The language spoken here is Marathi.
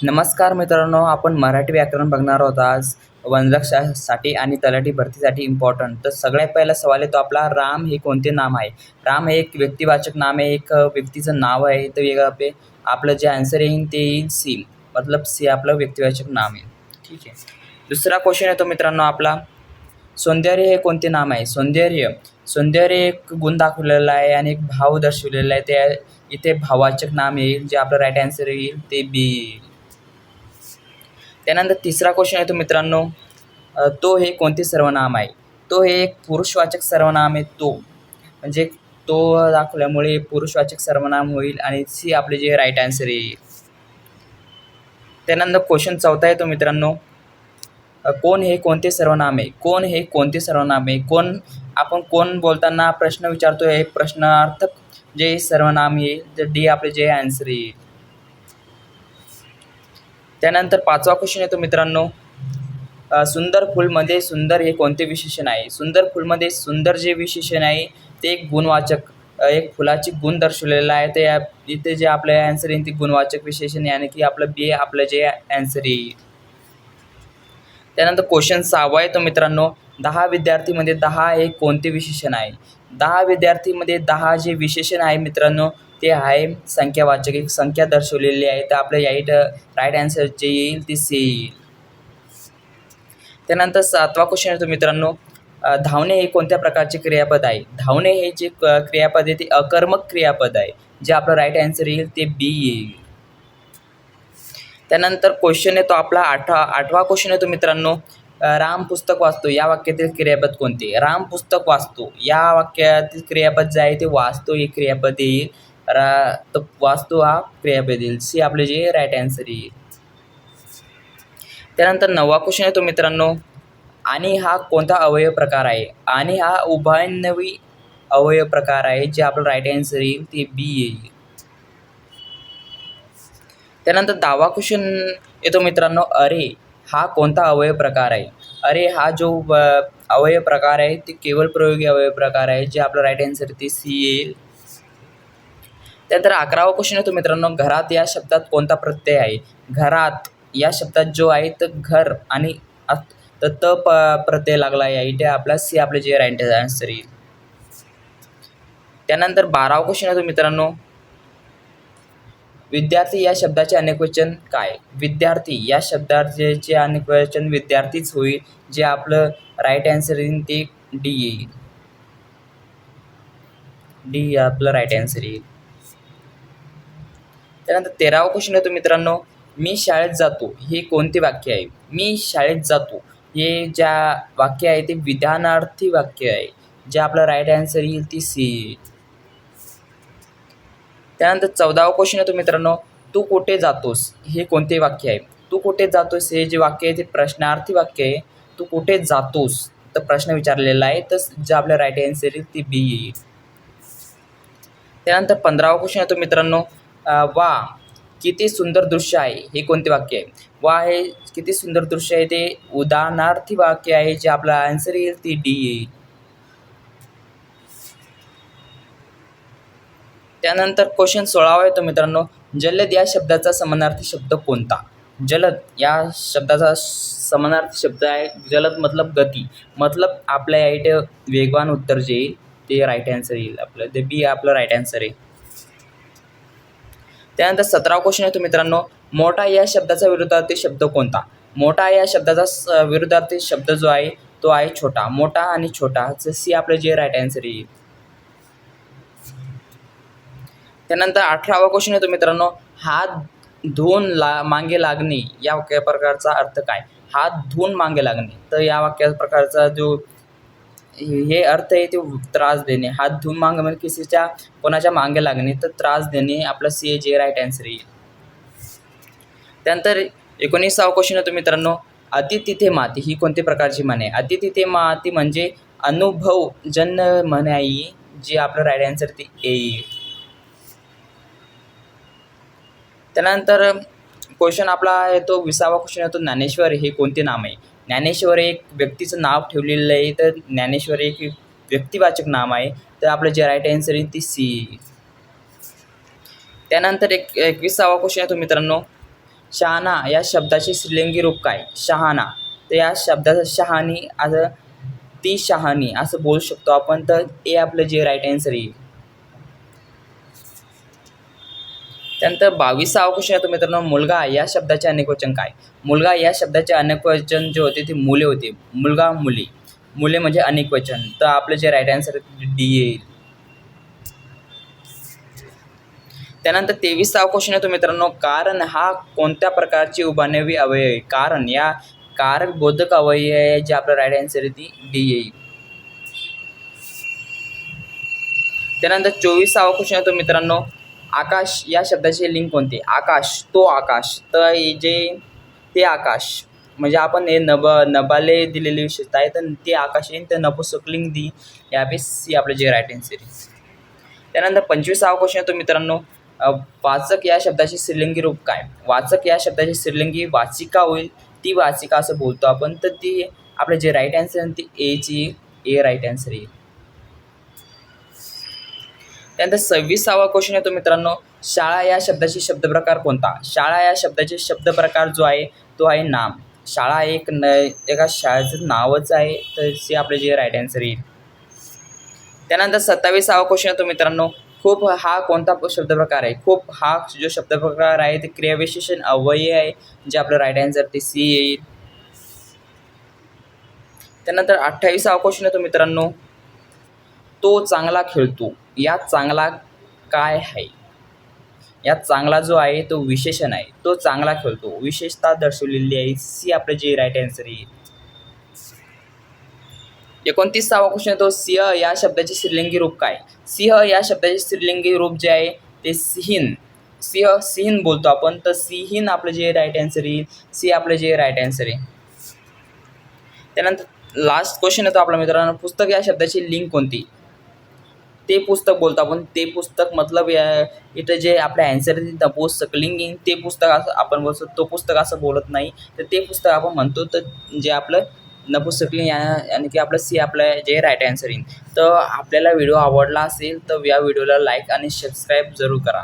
नमस्कार मित्रांनो, आपण मराठी व्याकरण बघणार आहोत आज. वनरक्षकासाठी आणि तलाठी भरतीसाठी इम्पॉर्टंट. तर सगळ्यात पहिला सवाल आहे तो आपला, राम हे कोणते नाम आहे? राम हे एक व्यक्तिवाचक नाम आहे, एक व्यक्तीचं नाव आहे. तर वेगळं आपलं जे आन्सर येईल ते येईल सी. मतलब सी आपलं व्यक्तिवाचक नाम आहे. ठीक आहे. दुसरा क्वेश्चन येतो मित्रांनो आपला, सौंदर्य हे कोणते नाम आहे? सौंदर्य एक गुण दाखवलेला आहे आणि एक भाव दर्शवलेला आहे. त्या इथे भाववाचक नाम येईल, जे आपलं राईट आन्सर येईल ते बी येईल. त्यानंतर तिसरा क्वेश्चन येतो मित्रांनो, तो हे कोणते सर्वनाम आहे? तो हे एक पुरुषवाचक सर्वनाम आहे. तो म्हणजे तो दाखवल्यामुळे पुरुषवाचक सर्वनाम होईल आणि सी आपले जे राईट आन्सर येईल. त्यानंतर क्वेश्चन चौथा येतो मित्रांनो, कोण हे कोणते सर्वनाम आहे? कोण हे कोणते सर्वनाम आहे? आपण कोण बोलताना प्रश्न विचारतो, हे प्रश्नार्थक जे सर्वनाम येईल तर डी आपले जे आन्सर येईल. त्यानंतर पाचवा क्वेश्चन येतो मित्रांनो, सुंदर फुलमध्ये सुंदर हे कोणते विशेषण आहे? सुंदर फुलमध्ये सुंदर जे विशेषण आहे ते एक गुणवाचक, एक फुलाची गुण दर्शवलेला आहे. ते इथे जे आपलं आन्सर येईल ते गुणवाचक विशेषण, यानी की आपलं बी आपलं जे आन्सर येईल. त्यानंतर क्वेश्चन सहावा येतो मित्रांनो, 10 विद्यार्थीमध्ये 10 हे कोणते विशेषण आहे? 10 विद्यार्थीमध्ये 10 जे विशेषण आहे मित्रांनो ते आहे संख्यावाचक, एक संख्या दर्शवलेली आहे. तर आपलं राईट आन्सर जे येईल ते सी येईल. त्यानंतर सातवा क्वेश्चन येतो मित्रांनो, धावणे हे कोणत्या प्रकारचे क्रियापद आहे? धावणे हे जे क्रियापद आहे ते अकर्मक क्रियापद आहे. जे आपलं राईट आन्सर येईल ते बी येईल. त्यानंतर क्वेश्चन येतो आपला आठवा क्वेश्चन येतो मित्रांनो, राम पुस्तक वाचतो या वाक्यातील क्रियापद कोणते? राम पुस्तक वाचतो या वाक्यातील क्रियापद जे आहे ते वाचतो हे क्रियापद येईल. तर वाचतो हा क्रियापद येईल. सी आपले जे राईट आन्सर येईल. त्यानंतर नववा क्वेश्चन येतो मित्रांनो, आणि हा कोणता अवयव प्रकार आहे? आणि हा उभयन्वयी अवयव प्रकार आहे. जे आपलं राईट आन्सर येईल ते बी येईल. त्यानंतर 10वा क्वेश्चन येतो मित्रांनो, अरे हा कोणता अवयव प्रकार आहे? अरे हा जो अवयव प्रकार आहे ते केवळ प्रयोगी अवयव प्रकार आहे. जे आपलं राईट आन्सर ते सी येईल. त्यानंतर 11वा क्वेश्चन येतो मित्रांनो, घरात या शब्दात कोणता प्रत्यय आहे? घरात या शब्दात जो आहे तर घर आणि प्रत्यय लागला आहे. इथे आपला सी आपले जे राईट आन्सर येईल. त्यानंतर 12वा क्वेश्चन येतो मित्रांनो, विद्यार्थी या शब्दाचे अनेकवचन काय? विद्यार्थी या शब्दाचे जे अनेकवचन विद्यार्थीच होईल. जे आपलं राईट आन्सर येईल ते डी येईल. डी आपलं राईट आन्सर येईल. त्यानंतर 13वा क्वेश्चन येतो मित्रांनो, मी शाळेत जातो हे कोणते वाक्य आहे? मी शाळेत जातो हे ज्या वाक्य आहे ते विधानार्थी वाक्य आहे. जे आपलं राईट आन्सर येईल ती सी येईल. त्यानंतर 14वा क्वेश्चन येतो मित्रांनो, तू कुठे जातोस हे कोणते वाक्य आहे? तू कुठे जातोस हे जे वाक्य आहे ते प्रश्नार्थी वाक्य आहे. तू कुठे जातोस तर प्रश्न विचारलेला आहे, तर जे आपलं राईट आन्सर येईल ती बी येईल. त्यानंतर 15वा क्वेश्चन येतो मित्रांनो, वा किती सुंदर दृश्य आहे हे कोणते वाक्य आहे? वा हे किती सुंदर दृश्य आहे ते उदाहरणार्थी वाक्य आहे. जे आपला आन्सर येईल ती डी येईल. त्यानंतर क्वेश्चन 16वा येतो मित्रांनो, जलद या शब्दाचा समानार्थी शब्द कोणता? जलद या शब्दाचा समानार्थी शब्द आहे जलद मतलब गती. मतलब आपल्या इथे वेगवान उत्तर जे येईल ते राईट आन्सर येईल. आपलं ते बी आपलं राईट आन्सर आहे. त्यानंतर 17वा क्वेश्चन येतो मित्रांनो, मोठा या शब्दाचा विरुद्धार्थी शब्द कोणता? मोठा या शब्दाचा विरुद्धार्थी शब्द जो आहे तो आहे छोटा. मोठा आणि छोटा सी आपलं जे राईट आन्सर येईल. त्यानंतर 18वा क्वेश्चन येतो मित्रांनो, हात धुवून मागे लागणे या वाक्य प्रकारचा अर्थ काय? हात धुवून मागे लागणे. तर या वाक्या प्रकारचा जो हे अर्थ आहे ते त्रास देणे. हात धुवून मागे म्हणजे कोणाच्या मागे लागणे, तर त्रास देणे आपला सी जे राईट आन्सर येईल. त्यानंतर 19वा क्वेश्चन येतो मित्रांनो, अति तिथे माती ही कोणत्या प्रकारची म्हण आहे? अति तिथे माती म्हणजे अनुभवजन्य म्हण आहे. जे आपलं राईट आन्सर ते येईल. त्यानंतर क्वेश्चन आपला येतो 20वा क्वेश्चन येतो, ज्ञानेश्वर हे कोणते नाम आहे? ज्ञानेश्वर एक व्यक्तीचं नाव ठेवलेलं आहे. तर ज्ञानेश्वर एक व्यक्तिवाचक नाम आहे. तर आपलं जे राईट आन्सर येईल ती सी. त्यानंतर 21वा क्वेश्चन येतो मित्रांनो, शहाणा या शब्दाचे स्त्रीलिंगी रूप काय? शहाणा. तर या शब्दाचं शहाणी असं ती शहाणी असं बोलू शकतो आपण. तर हे आपलं जे राईट आन्सर येईल. त्यानंतर 22वा क्वेश्चन येतो मित्रांनो, मुलगा या शब्दाचे अनेकवचन काय? मुलगा या शब्दाचे अनेकवचन जे होते ते मुले होते. मुलगा, मुली. मुले म्हणजे अनेकवचन. तर आपलं जे राईट आन्सर आहे डी येईल. त्यानंतर 23वा क्वेश्चन येतो मित्रांनो, कारण हा कोणत्या प्रकारची उभारणी अवयव आहे? कारण या कारक बोधक अवयव आहे, जे आपलं राईट आन्सर आहे ती डी येईल. त्यानंतर 24वा क्वेश्चन येतो मित्रांनो, आकाश या शब्दाचे लिंग कोणते? आकाश, तो आकाश. तर हे जे ते आकाश म्हणजे आपण हे नभाले दिलेली विशेषता आहे, तर ते आकाश येईल. तर नपुंसकलिंग दी यापैकी सी आपलं जे राईट आन्सर आहे. त्यानंतर 25वा क्वेश्चन येतो मित्रांनो, वाचक या शब्दाचे स्त्रीलिंगी रूप काय? वाचक या शब्दाची स्त्रीलिंगी वाचिका होईल. ती वाचिका असं बोलतो आपण. तर ती आपलं जे राईट आन्सर आहे ती ए राईट आन्सर येईल. त्यानंतर 26वा क्वेश्चन येतो मित्रांनो, शाळा या शब्दाची शब्दप्रकार कोणता? शाळा या शब्दाचे शब्दप्रकार जो आहे तो आहे नाम. शाळा एका शाळेचं नावच आहे. तर ते आपलं जे राईट आन्सर येईल. त्यानंतर 27वा क्वेश्चन येतो मित्रांनो, खूप हा कोणता शब्दप्रकार आहे? खूप हा जो शब्दप्रकार आहे ते क्रियाविशेषण अव्यय आहे, जे आपलं राईट आन्सर ते सी येईल. त्यानंतर 28वा क्वेश्चन येतो मित्रांनो, तो चांगला खेळतो. यात चांगला काय आहे? यात चांगला जो आहे तो विशेषण आहे. तो चांगला खेळतो, विशेषता दर्शवलेली आहे. सी आपलं जे राईट आन्सर येईल. 29वा क्वेश्चन येतो, सिंह या शब्दाचे स्त्रीलिंगी रूप काय? सिंह या शब्दाचे स्त्रीलिंगी रूप जे आहे ते सिंहीण. सिंहीण बोलतो आपण. तर सिंहीण आपलं जे राईट आन्सर येईल. सी आपलं जे राईट आन्सर आहे. त्यानंतर लास्ट क्वेश्चन येतो आपल्या मित्रांनो, पुस्तक या शब्दाची लिंक कोणती? ते पुस्तक बोलतो आपण. ते पुस्तक मतलब इथं जे आपलं आन्सर आहे नपुंसक लिंग येईल. ते पुस्तक असं आपण बोलतो. तो पुस्तक असं बोलत नाही. तर ते पुस्तक आपण म्हणतो. तर जे आपलं नपुंसक लिंग आणि की आपलं सी आपलं जे राईट आन्सर येईल. तर आपल्याला व्हिडिओ आवडला असेल तर या व्हिडिओला लाईक आणि सबस्क्राईब जरूर करा.